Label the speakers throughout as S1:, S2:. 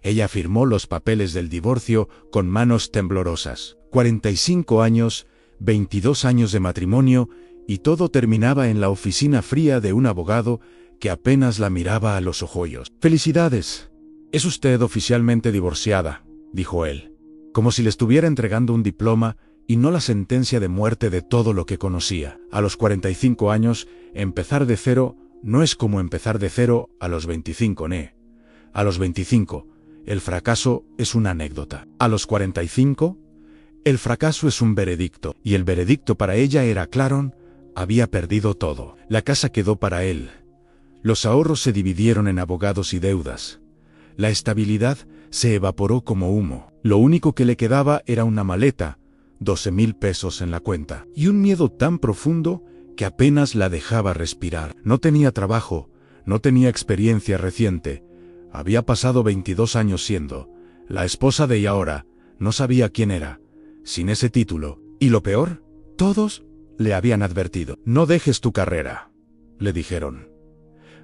S1: Ella firmó los papeles del divorcio con manos temblorosas. 45 años, 22 años de matrimonio, y todo terminaba en la oficina fría de un abogado que apenas la miraba a los ojos. «Felicidades. Es usted oficialmente divorciada», dijo él, como si le estuviera entregando un diploma y no la sentencia de muerte de todo lo que conocía. A los 45 años, empezar de cero no es como empezar de cero a los 25, ¿ne? A los 25, el fracaso es una anécdota. A los 45, el fracaso es un veredicto, y el veredicto para ella era claro: había perdido todo. La casa quedó para él. Los ahorros se dividieron en abogados y deudas. La estabilidad se evaporó como humo. Lo único que le quedaba era una maleta, 12,000 pesos en la cuenta, y un miedo tan profundo que apenas la dejaba respirar. No tenía trabajo, no tenía experiencia reciente. Había pasado 22 años siendo la esposa de Yaora. No sabía quién era, sin ese título. Y lo peor, todos le habían advertido. «No dejes tu carrera», le dijeron.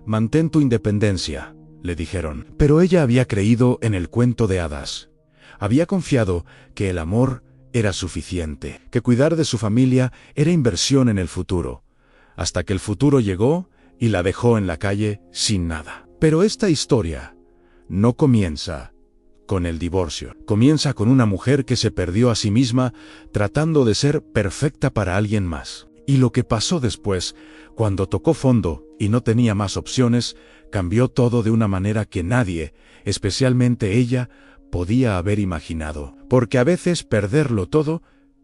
S1: «Mantén tu independencia», le dijeron. Pero ella había creído en el cuento de hadas. Había confiado que el amor era suficiente, que cuidar de su familia era inversión en el futuro, hasta que el futuro llegó y la dejó en la calle sin nada. Pero esta historia no comienza con el divorcio. Comienza con una mujer que se perdió a sí misma tratando de ser perfecta para alguien más. Y lo que pasó después, cuando tocó fondo y no tenía más opciones, cambió todo de una manera que nadie, especialmente ella, podía haber imaginado. Porque a veces perderlo todo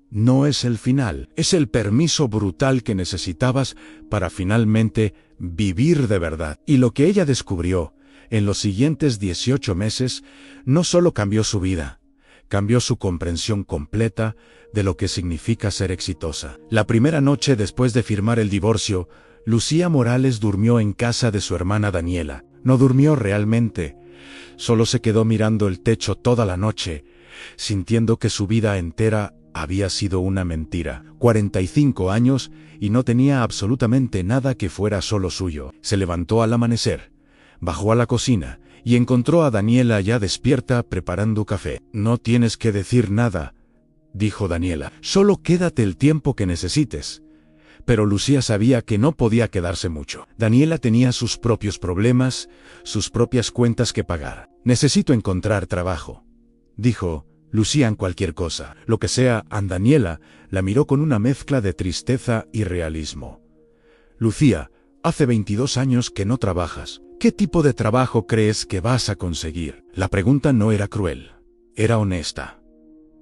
S1: no es el final, es el permiso brutal que necesitabas para finalmente vivir de verdad. Y lo que ella descubrió en los siguientes 18 meses no solo cambió su vida, cambió su comprensión completa de lo que significa ser exitosa. La primera noche después de firmar el divorcio, Lucía Morales durmió en casa de su hermana Daniela. No durmió realmente, solo se quedó mirando el techo toda la noche, sintiendo que su vida entera había sido una mentira. 45 años y no tenía absolutamente nada que fuera solo suyo. Se levantó al amanecer, bajó a la cocina y encontró a Daniela ya despierta preparando café. «No tienes que decir nada», dijo Daniela. «Solo quédate el tiempo que necesites». Pero Lucía sabía que no podía quedarse mucho. Daniela tenía sus propios problemas, sus propias cuentas que pagar. «Necesito encontrar trabajo», dijo Lucía. «En cualquier cosa, lo que sea». Daniela la miró con una mezcla de tristeza y realismo. «Lucía, hace 22 años que no trabajas. ¿Qué tipo de trabajo crees que vas a conseguir?». La pregunta no era cruel, era honesta.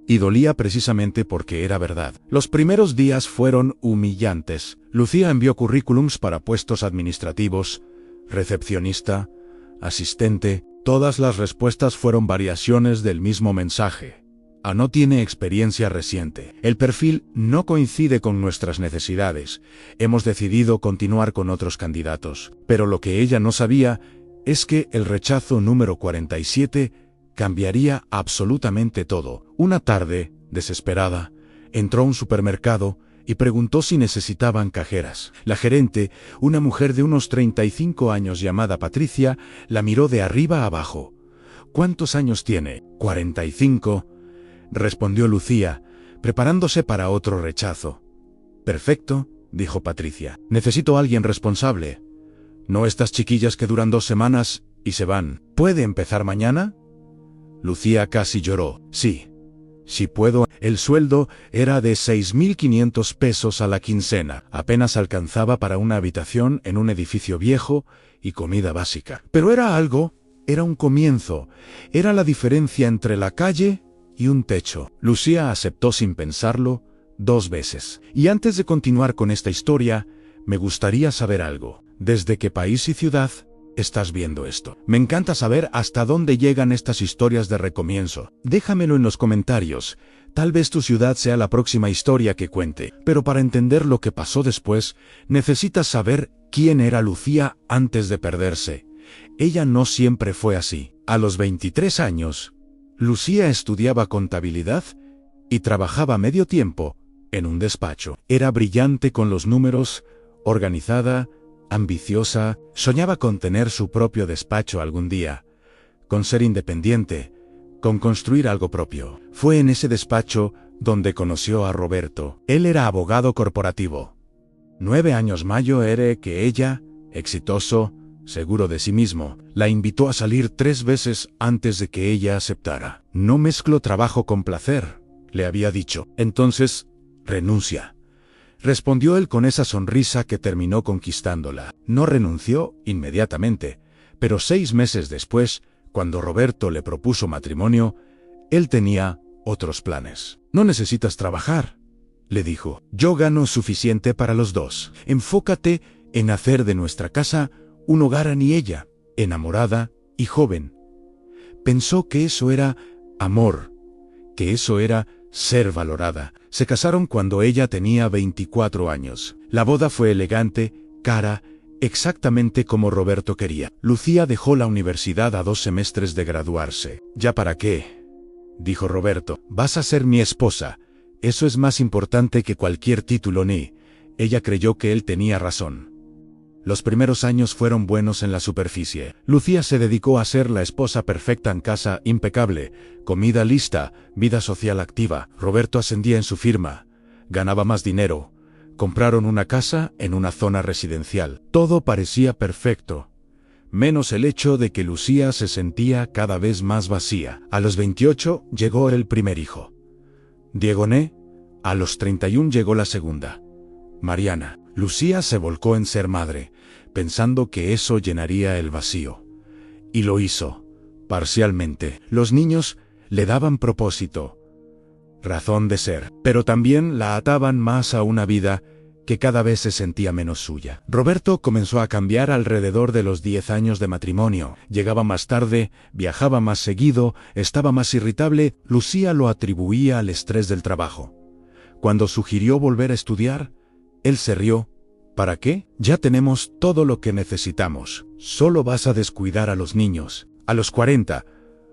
S1: Y dolía precisamente porque era verdad. Los primeros días fueron humillantes. Lucía envió currículums para puestos administrativos, recepcionista, asistente. Todas las respuestas fueron variaciones del mismo mensaje: no tiene experiencia reciente. El perfil no coincide con nuestras necesidades. Hemos decidido continuar con otros candidatos. Pero lo que ella no sabía es que el rechazo número 47 cambiaría absolutamente todo. Una tarde, desesperada, entró a un supermercado y preguntó si necesitaban cajeras. La gerente, una mujer de unos 35 años llamada Patricia, la miró de arriba a abajo. «¿Cuántos años tiene?». «45», respondió Lucía, preparándose para otro rechazo. «Perfecto», dijo Patricia. «Necesito a alguien responsable. No estas chiquillas que duran 2 semanas y se van. ¿Puede empezar mañana?». Lucía casi lloró. «Sí puedo». El sueldo era de 6,500 pesos a la quincena. Apenas alcanzaba para una habitación en un edificio viejo y comida básica. Pero era algo, era un comienzo, era la diferencia entre la calle y un techo. Lucía aceptó sin pensarlo 2 veces. Y antes de continuar con esta historia, me gustaría saber algo. ¿Desde qué país y ciudad estás viendo esto? Me encanta saber hasta dónde llegan estas historias de recomienzo. Déjamelo en los comentarios. Tal vez tu ciudad sea la próxima historia que cuente. Pero para entender lo que pasó después, necesitas saber quién era Lucía antes de perderse. Ella no siempre fue así. A los 23 años, Lucía estudiaba contabilidad y trabajaba medio tiempo en un despacho. Era brillante con los números, organizada, ambiciosa, soñaba con tener su propio despacho algún día, con ser independiente, con construir algo propio. Fue en ese despacho donde conoció a Roberto. Él era abogado corporativo. 9 años mayor era que ella, exitoso, seguro de sí mismo, la invitó a salir 3 veces antes de que ella aceptara. No mezclo trabajo con placer, le había dicho. Entonces, renuncia. Respondió él con esa sonrisa que terminó conquistándola. No renunció inmediatamente, pero 6 meses después, cuando Roberto le propuso matrimonio, él tenía otros planes. No necesitas trabajar, le dijo. Yo gano suficiente para los dos. Enfócate en hacer de nuestra casa un hogar ni ella, enamorada y joven. Pensó que eso era amor, que eso era ser valorada. Se casaron cuando ella tenía 24 años. La boda fue elegante, cara, exactamente como Roberto quería. Lucía dejó la universidad a 2 semestres de graduarse. ¿Ya para qué?, dijo Roberto. Vas a ser mi esposa. Eso es más importante que cualquier título ni. Ella creyó que él tenía razón. Los primeros años fueron buenos en la superficie. Lucía se dedicó a ser la esposa perfecta en casa, impecable, comida lista, vida social activa. Roberto ascendía en su firma, ganaba más dinero. Compraron una casa en una zona residencial. Todo parecía perfecto, menos el hecho de que Lucía se sentía cada vez más vacía. A los 28 llegó el primer hijo, Diegoné. A los 31 llegó la segunda, Mariana. Lucía se volcó en ser madre, pensando que eso llenaría el vacío. Y lo hizo, parcialmente. Los niños le daban propósito, razón de ser, pero también la ataban más a una vida que cada vez se sentía menos suya. Roberto comenzó a cambiar alrededor de los 10 años de matrimonio. Llegaba más tarde, viajaba más seguido, estaba más irritable. Lucía lo atribuía al estrés del trabajo. Cuando sugirió volver a estudiar, él se rió. ¿Para qué? Ya tenemos todo lo que necesitamos. Solo vas a descuidar a los niños. A los 40,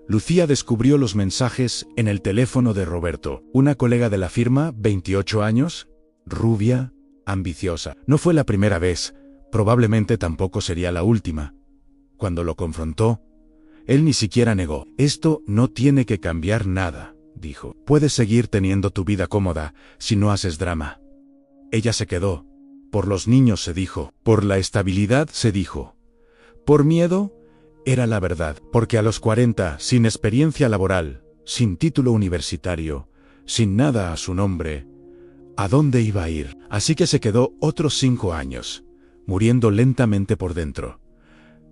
S1: Lucía descubrió los mensajes en el teléfono de Roberto. Una colega de la firma, 28 años, rubia, ambiciosa. No fue la primera vez, probablemente tampoco sería la última. Cuando lo confrontó, él ni siquiera negó. Esto no tiene que cambiar nada, dijo. Puedes seguir teniendo tu vida cómoda si no haces drama. Ella se quedó. Por los niños se dijo, por la estabilidad se dijo. Por miedo, era la verdad, porque a los 40, sin experiencia laboral, sin título universitario, sin nada a su nombre, ¿a dónde iba a ir? Así que se quedó otros 5 años, muriendo lentamente por dentro,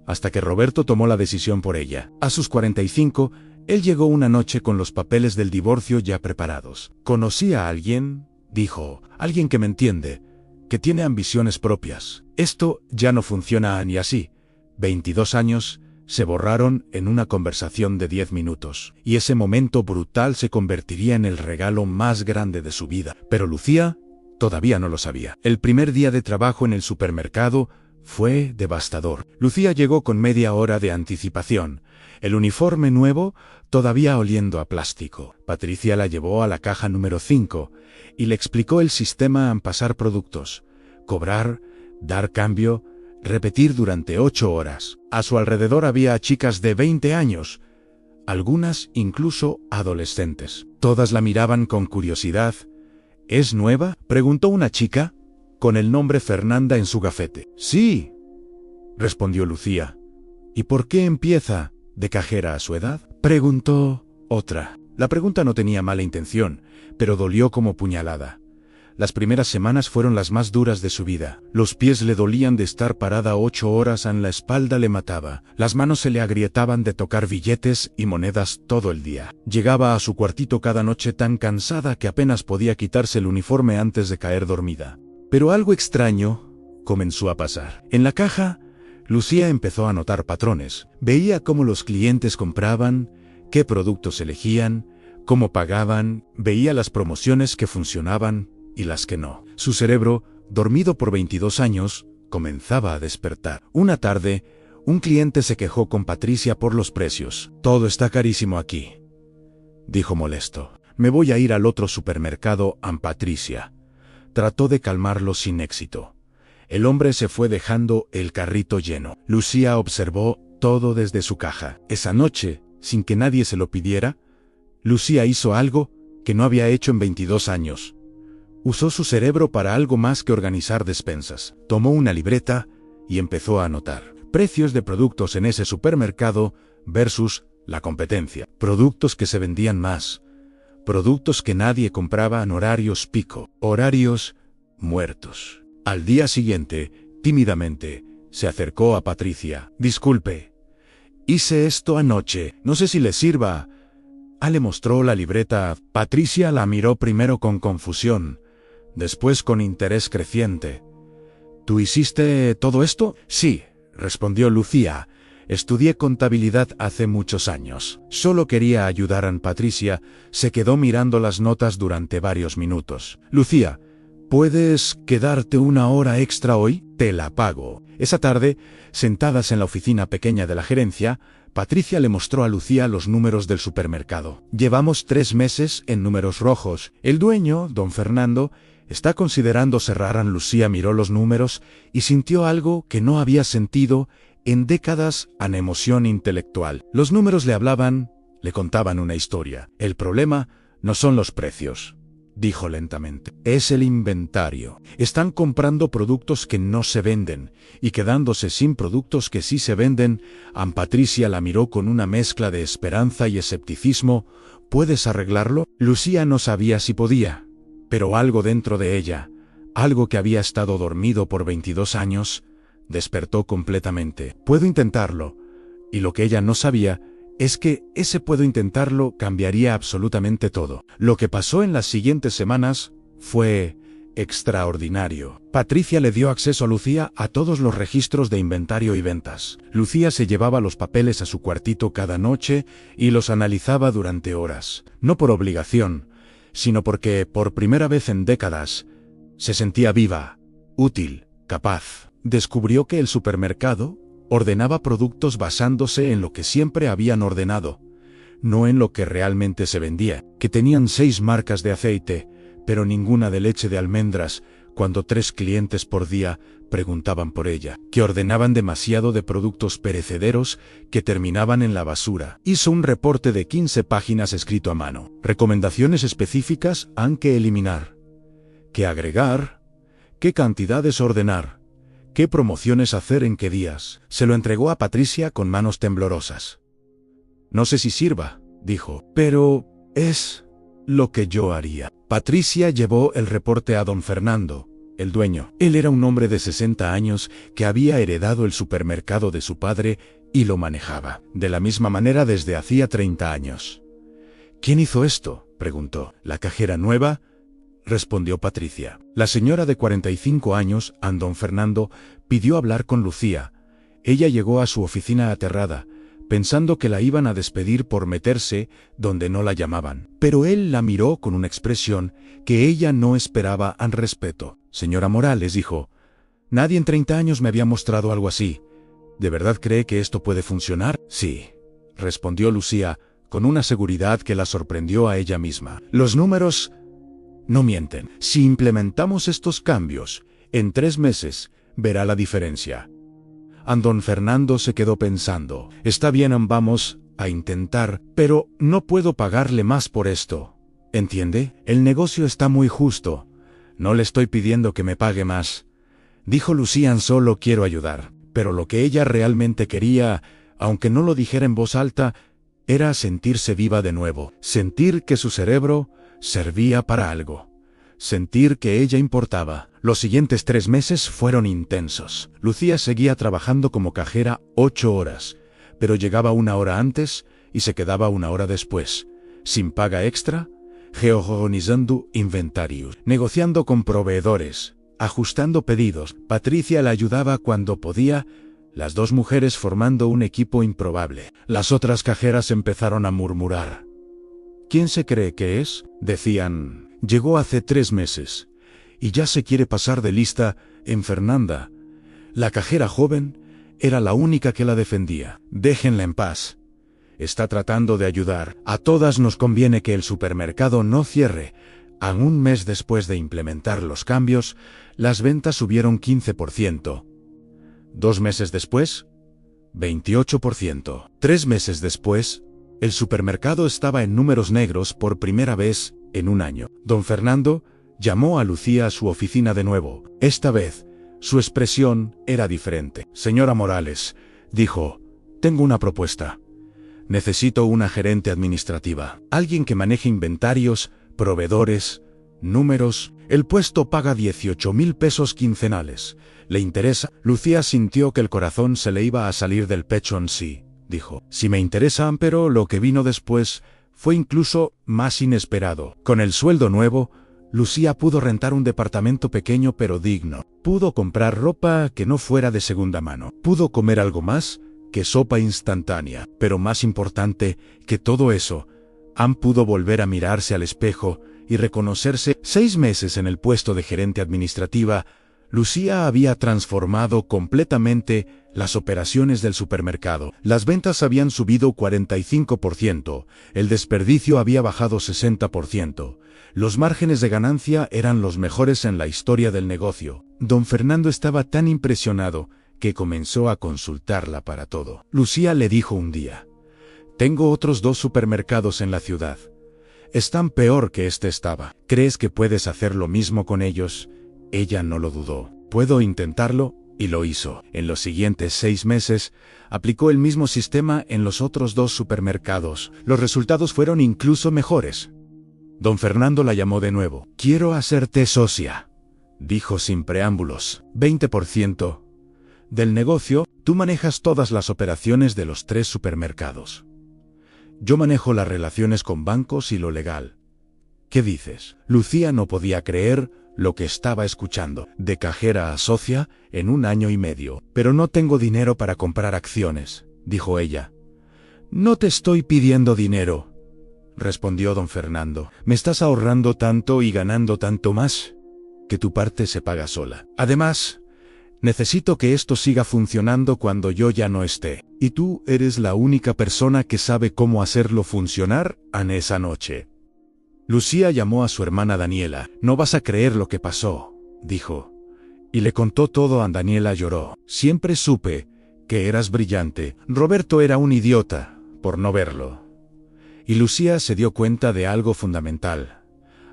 S1: hasta que Roberto tomó la decisión por ella. A sus 45, él llegó una noche con los papeles del divorcio ya preparados. Conocí a alguien, dijo, alguien que me entiende, que tiene ambiciones propias. Esto ya no funciona ni así. 22 años se borraron en una conversación de 10 minutos, y ese momento brutal se convertiría en el regalo más grande de su vida. Pero Lucía todavía no lo sabía. El primer día de trabajo en el supermercado fue devastador. Lucía llegó con media hora de anticipación. El uniforme nuevo todavía oliendo a plástico. Patricia la llevó a la caja número 5 y le explicó el sistema en pasar productos, cobrar, dar cambio, repetir durante 8 horas. A su alrededor había chicas de 20 años, algunas incluso adolescentes. Todas la miraban con curiosidad. ¿Es nueva?, preguntó una chica, con el nombre Fernanda en su gafete. Sí, respondió Lucía. ¿Y por qué empieza de cajera a su edad?, preguntó otra. La pregunta no tenía mala intención, pero dolió como puñalada. Las primeras semanas fueron las más duras de su vida. Los pies le dolían de estar parada 8 horas, en la espalda le mataba. Las manos se le agrietaban de tocar billetes y monedas todo el día. Llegaba a su cuartito cada noche tan cansada que apenas podía quitarse el uniforme antes de caer dormida. Pero algo extraño comenzó a pasar. En la caja, Lucía empezó a notar patrones. Veía cómo los clientes compraban, qué productos elegían, cómo pagaban, veía las promociones que funcionaban y las que no. Su cerebro, dormido por 22 años, comenzaba a despertar. Una tarde, un cliente se quejó con Patricia por los precios. Todo está carísimo aquí, dijo molesto. Me voy a ir al otro supermercado, Patricia. Trató de calmarlo sin éxito. El hombre se fue dejando el carrito lleno. Lucía observó todo desde su caja. Esa noche, sin que nadie se lo pidiera, Lucía hizo algo que no había hecho en 22 años. Usó su cerebro para algo más que organizar despensas. Tomó una libreta y empezó a anotar precios de productos en ese supermercado versus la competencia. Productos que se vendían más. Productos que nadie compraba en horarios pico. Horarios muertos. Al día siguiente, tímidamente, se acercó a Patricia. Disculpe, hice esto anoche. No sé si le sirva. Le mostró la libreta. Patricia la miró primero con confusión, después con interés creciente. ¿Tú hiciste todo esto? Sí, respondió Lucía. Estudié contabilidad hace muchos años. Solo quería ayudar a Patricia. Se quedó mirando las notas durante varios minutos. Lucía, ¿puedes quedarte una hora extra hoy? Te la pago. Esa tarde, sentadas en la oficina pequeña de la gerencia, Patricia le mostró a Lucía los números del supermercado. Llevamos 3 meses en números rojos. El dueño, don Fernando, está considerando cerrar. Lucía miró los números y sintió algo que no había sentido en décadas, an emoción intelectual. Los números le hablaban, le contaban una historia. El problema no son los precios, dijo lentamente. Es el inventario. Están comprando productos que no se venden y quedándose sin productos que sí se venden. Patricia la miró con una mezcla de esperanza y escepticismo. ¿Puedes arreglarlo? Lucía no sabía si podía, pero algo dentro de ella, algo que había estado dormido por 22 años, despertó completamente. Puedo intentarlo. Y lo que ella no sabía es que ese puedo intentarlo cambiaría absolutamente todo. Lo que pasó en las siguientes semanas fue extraordinario. Patricia le dio acceso a Lucía a todos los registros de inventario y ventas. Lucía se llevaba los papeles a su cuartito cada noche y los analizaba durante horas. No por obligación, sino porque, por primera vez en décadas, se sentía viva, útil, capaz. Descubrió que el supermercado ordenaba productos basándose en lo que siempre habían ordenado, no en lo que realmente se vendía, que tenían 6 marcas de aceite, pero ninguna de leche de almendras, cuando 3 clientes por día preguntaban por ella, que ordenaban demasiado de productos perecederos que terminaban en la basura. Hizo un reporte de 15 páginas escrito a mano. Recomendaciones específicas han que eliminar, qué agregar, qué cantidades ordenar, ¿qué promociones hacer en qué días? Se lo entregó a Patricia con manos temblorosas. No sé si sirva, dijo, pero es lo que yo haría. Patricia llevó el reporte a don Fernando, el dueño. Él era un hombre de 60 años que había heredado el supermercado de su padre y lo manejaba de la misma manera desde hacía 30 años. ¿Quién hizo esto?, preguntó. ¿La cajera nueva?, respondió Patricia. La señora de 45 años, don Fernando, pidió hablar con Lucía. Ella llegó a su oficina aterrada, pensando que la iban a despedir por meterse donde no la llamaban. Pero él la miró con una expresión que ella no esperaba. An respeto. Señora Morales, dijo, nadie en 30 años me había mostrado algo así. ¿De verdad cree que esto puede funcionar? Sí, respondió Lucía, con una seguridad que la sorprendió a ella misma. Los números no mienten. Si implementamos estos cambios, en 3 meses, verá la diferencia. Don Fernando se quedó pensando. Está bien, vamos a intentar, pero no puedo pagarle más por esto. ¿Entiende? El negocio está muy justo. No le estoy pidiendo que me pague más. Dijo Lucía, solo quiero ayudar. Pero lo que ella realmente quería, aunque no lo dijera en voz alta, era sentirse viva de nuevo. Sentir que su cerebro servía para algo. Sentir que ella importaba. Los siguientes 3 meses fueron intensos. Lucía seguía trabajando como cajera 8 horas, pero llegaba 1 hora antes y se quedaba 1 hora después, sin paga extra, georganizando inventarios, negociando con proveedores, ajustando pedidos. Patricia la ayudaba cuando podía, las 2 mujeres formando un equipo improbable. Las otras cajeras empezaron a murmurar. ¿Quién se cree que es?, decían. Llegó hace 3 meses, y ya se quiere pasar de lista en Fernanda. La cajera joven era la única que la defendía. Déjenla en paz. Está tratando de ayudar. A todas nos conviene que el supermercado no cierre. Aún un mes después de implementar los cambios, las ventas subieron 15%. 2 meses después, 28%. 3 meses después, el supermercado estaba en números negros por primera vez en un año. Don Fernando llamó a Lucía a su oficina de nuevo. Esta vez, su expresión era diferente. Señora Morales, dijo, tengo una propuesta. Necesito una gerente administrativa. Alguien que maneje inventarios, proveedores, números. El puesto paga 18,000 pesos quincenales. ¿Le interesa? Lucía sintió que el corazón se le iba a salir del pecho en sí. Dijo, sí me interesan, pero lo que vino después fue incluso más inesperado. Con el sueldo nuevo, Lucía pudo rentar un departamento pequeño pero digno. Pudo comprar ropa que no fuera de segunda mano. Pudo comer algo más que sopa instantánea. Pero más importante que todo eso, Ann pudo volver a mirarse al espejo y reconocerse. 6 meses en el puesto de gerente administrativa, Lucía había transformado completamente las operaciones del supermercado. Las ventas habían subido 45%, el desperdicio había bajado 60%. Los márgenes de ganancia eran los mejores en la historia del negocio. Don Fernando estaba tan impresionado que comenzó a consultarla para todo. Lucía le dijo un día, tengo otros 2 supermercados en la ciudad. Están peor que este estaba. ¿Crees que puedes hacer lo mismo con ellos? Ella no lo dudó. Puedo intentarlo, y lo hizo. En los siguientes 6 meses, aplicó el mismo sistema en los otros 2 supermercados. Los resultados fueron incluso mejores. Don Fernando la llamó de nuevo. Quiero hacerte socia, dijo sin preámbulos. 20% del negocio, tú manejas todas las operaciones de los 3 supermercados. Yo manejo las relaciones con bancos y lo legal. ¿Qué dices? Lucía no podía creer lo que estaba escuchando. De cajera a socia en 1 año y medio. Pero no tengo dinero para comprar acciones, dijo ella. No te estoy pidiendo dinero, respondió don Fernando. Me estás ahorrando tanto y ganando tanto más que tu parte se paga sola. Además, necesito que esto siga funcionando cuando yo ya no esté. Y tú eres la única persona que sabe cómo hacerlo funcionar en esa noche. Lucía llamó a su hermana Daniela. No vas a creer lo que pasó, dijo. Y le contó todo a Daniela. Lloró. Siempre supe que eras brillante. Roberto era un idiota, por no verlo. Y Lucía se dio cuenta de algo fundamental.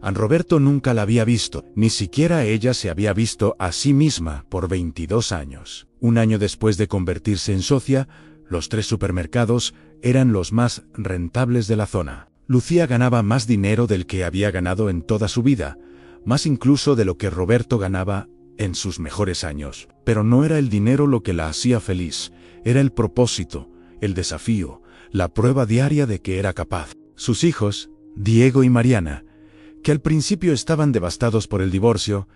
S1: A Roberto nunca la había visto, ni siquiera ella se había visto a sí misma por 22 años. 1 año después de convertirse en socia, los 3 supermercados eran los más rentables de la zona. Lucía ganaba más dinero del que había ganado en toda su vida, más incluso de lo que Roberto ganaba en sus mejores años. Pero no era el dinero lo que la hacía feliz, era el propósito, el desafío, la prueba diaria de que era capaz. Sus hijos, Diego y Mariana, que al principio estaban devastados por el divorcio,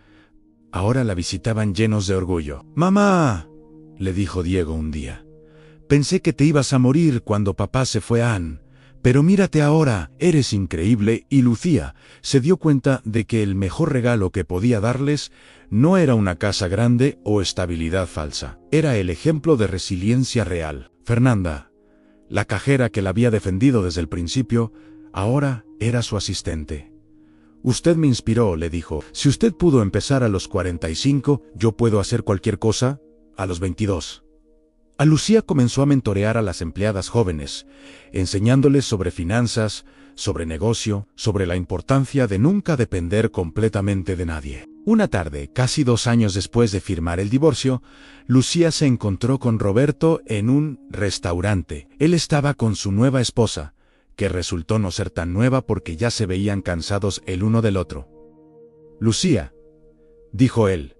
S1: ahora la visitaban llenos de orgullo. «Mamá», le dijo Diego un día, «pensé que te ibas a morir cuando papá se fue a Ann. Pero mírate ahora, eres increíble». Y Lucía se dio cuenta de que el mejor regalo que podía darles no era una casa grande o estabilidad falsa. Era el ejemplo de resiliencia real. Fernanda, la cajera que la había defendido desde el principio, ahora era su asistente. «Usted me inspiró», le dijo. «Si usted pudo empezar a los 45, yo puedo hacer cualquier cosa a los 22». A Lucía comenzó a mentorear a las empleadas jóvenes, enseñándoles sobre finanzas, sobre negocio, sobre la importancia de nunca depender completamente de nadie. Una tarde, casi 2 años después de firmar el divorcio, Lucía se encontró con Roberto en un restaurante. Él estaba con su nueva esposa, que resultó no ser tan nueva porque ya se veían cansados el uno del otro. «Lucía», dijo él,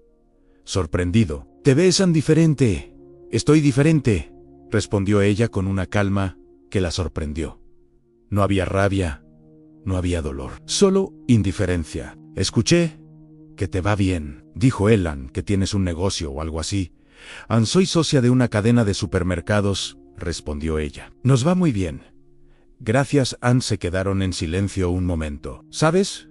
S1: sorprendido, «te ves tan diferente». «Estoy diferente», respondió ella con una calma que la sorprendió. No había rabia, no había dolor, solo indiferencia. «Escuché que te va bien», dijo él. «Ann, que tienes un negocio o algo así». «Ann, soy socia de una cadena de supermercados», respondió ella. «Nos va muy bien». «Gracias». Ann se quedaron en silencio un momento. «¿Sabes?»,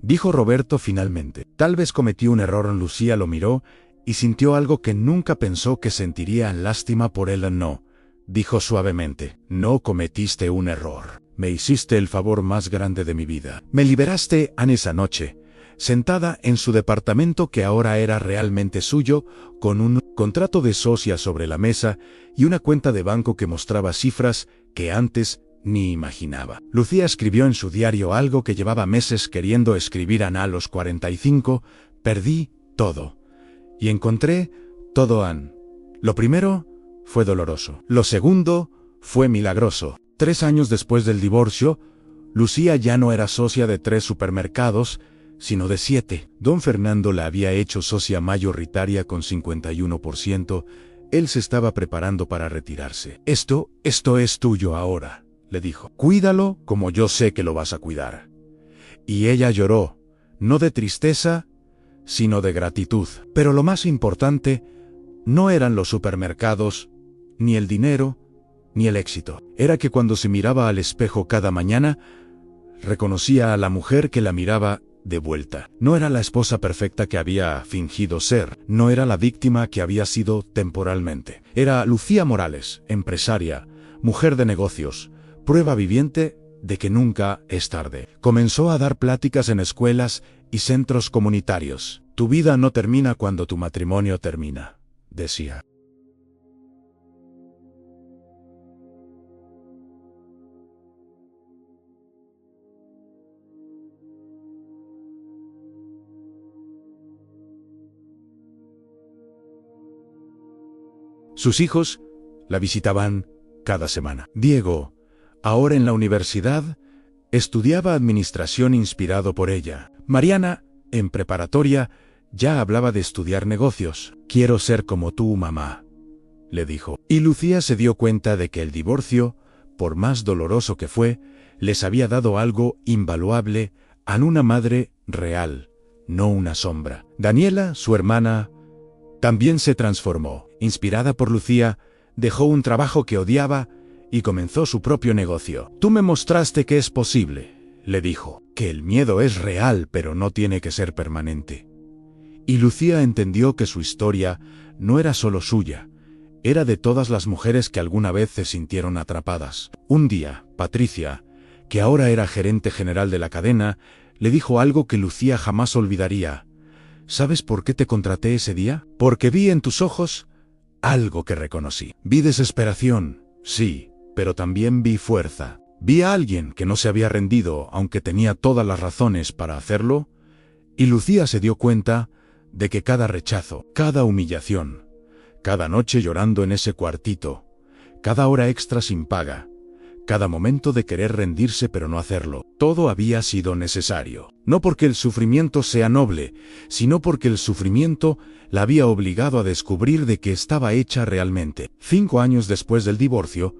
S1: dijo Roberto finalmente. «Tal vez cometí un error». Lucía lo miró y sintió algo que nunca pensó que sentiría: lástima por él. «No», dijo suavemente, «no cometiste un error. Me hiciste el favor más grande de mi vida. Me liberaste, Ann, esa noche. sentada en su departamento que ahora era realmente suyo, con un contrato de socia sobre la mesa y una cuenta de banco que mostraba cifras que antes ni imaginaba. Lucía escribió en su diario algo que llevaba meses queriendo escribir a los 45, perdí todo. Y encontré todo Ann. Lo primero fue doloroso. Lo segundo fue milagroso. 3 años después del divorcio, Lucía ya no era socia de 3 supermercados, sino de 7. Don Fernando la había hecho socia mayoritaria con 51%. Él se estaba preparando para retirarse. Esto es tuyo ahora, le dijo. Cuídalo como yo sé que lo vas a cuidar. Y ella lloró, no de tristeza, sino de gratitud. Pero lo más importante no eran los supermercados, ni el dinero, ni el éxito. Era que cuando se miraba al espejo cada mañana, reconocía a la mujer que la miraba de vuelta. No era la esposa perfecta que había fingido ser, no era la víctima que había sido temporalmente. Era Lucía Morales, empresaria, mujer de negocios, prueba viviente de que nunca es tarde. Comenzó a dar pláticas en escuelas y centros comunitarios. Tu vida no termina cuando tu matrimonio termina, decía. Sus hijos la visitaban cada semana. Diego, ahora en la universidad, estudiaba administración inspirado por ella. Mariana, en preparatoria, ya hablaba de estudiar negocios. Quiero ser como tú, mamá, le dijo. Y Lucía se dio cuenta de que el divorcio, por más doloroso que fue, les había dado algo invaluable a una madre real, no una sombra. Daniela, su hermana, también se transformó. Inspirada por Lucía, dejó un trabajo que odiaba y comenzó su propio negocio. Tú me mostraste que es posible, le dijo, que el miedo es real pero no tiene que ser permanente. Y Lucía entendió que su historia no era solo suya, era de todas las mujeres que alguna vez se sintieron atrapadas. Un día, Patricia, que ahora era gerente general de la cadena, le dijo algo que Lucía jamás olvidaría. ¿Sabes por qué te contraté ese día? Porque vi en tus ojos algo que reconocí. Vi desesperación, sí, pero también vi fuerza. Vi a alguien que no se había rendido, aunque tenía todas las razones para hacerlo, y Lucía se dio cuenta de que cada rechazo, cada humillación, cada noche llorando en ese cuartito, cada hora extra sin paga, cada momento de querer rendirse pero no hacerlo, todo había sido necesario. No porque el sufrimiento sea noble, sino porque el sufrimiento la había obligado a descubrir de qué estaba hecha realmente. 5 años después del divorcio,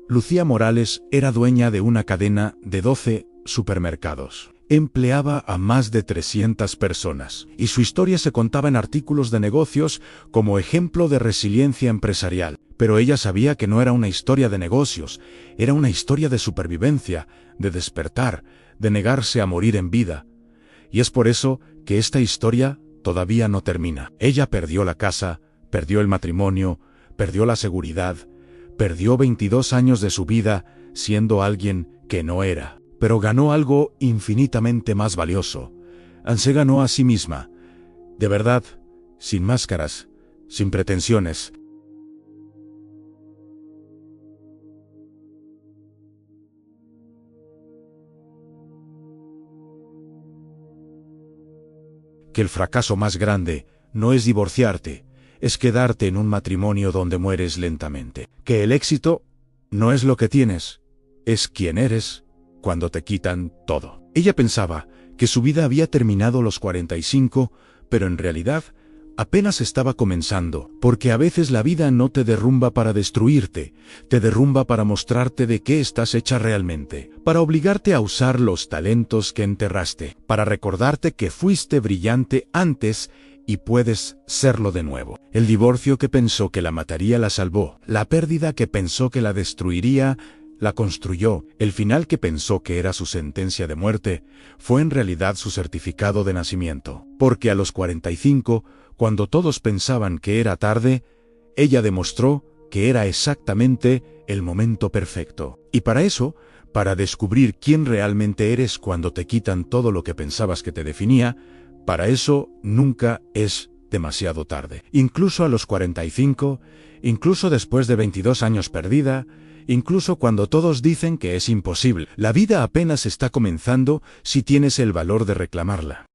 S1: Lucía Morales era dueña de una cadena de 12 supermercados. Empleaba a más de 300 personas, y su historia se contaba en artículos de negocios como ejemplo de resiliencia empresarial. Pero ella sabía que no era una historia de negocios, era una historia de supervivencia, de despertar, de negarse a morir en vida. Y es por eso que esta historia todavía no termina. Ella perdió la casa, perdió el matrimonio, perdió la seguridad, perdió 22 años de su vida siendo alguien que no era. Pero ganó algo infinitamente más valioso. Se ganó a sí misma, de verdad, sin máscaras, sin pretensiones. Que el fracaso más grande no es divorciarte, es quedarte en un matrimonio donde mueres lentamente. Que el éxito no es lo que tienes, es quién eres cuando te quitan todo. Ella pensaba que su vida había terminado a los 45, pero en realidad apenas estaba comenzando, porque a veces la vida no te derrumba para destruirte, te derrumba para mostrarte de qué estás hecha realmente, para obligarte a usar los talentos que enterraste, para recordarte que fuiste brillante antes y puedes serlo de nuevo. El divorcio que pensó que la mataría la salvó, la pérdida que pensó que la destruiría la construyó, el final que pensó que era su sentencia de muerte, fue en realidad su certificado de nacimiento. Porque a los 45, cuando todos pensaban que era tarde, ella demostró que era exactamente el momento perfecto. Y para eso, para descubrir quién realmente eres cuando te quitan todo lo que pensabas que te definía, Para eso, nunca es demasiado tarde. Incluso a los 45, incluso después de 22 años perdida, incluso cuando todos dicen que es imposible. La vida apenas está comenzando si tienes el valor de reclamarla.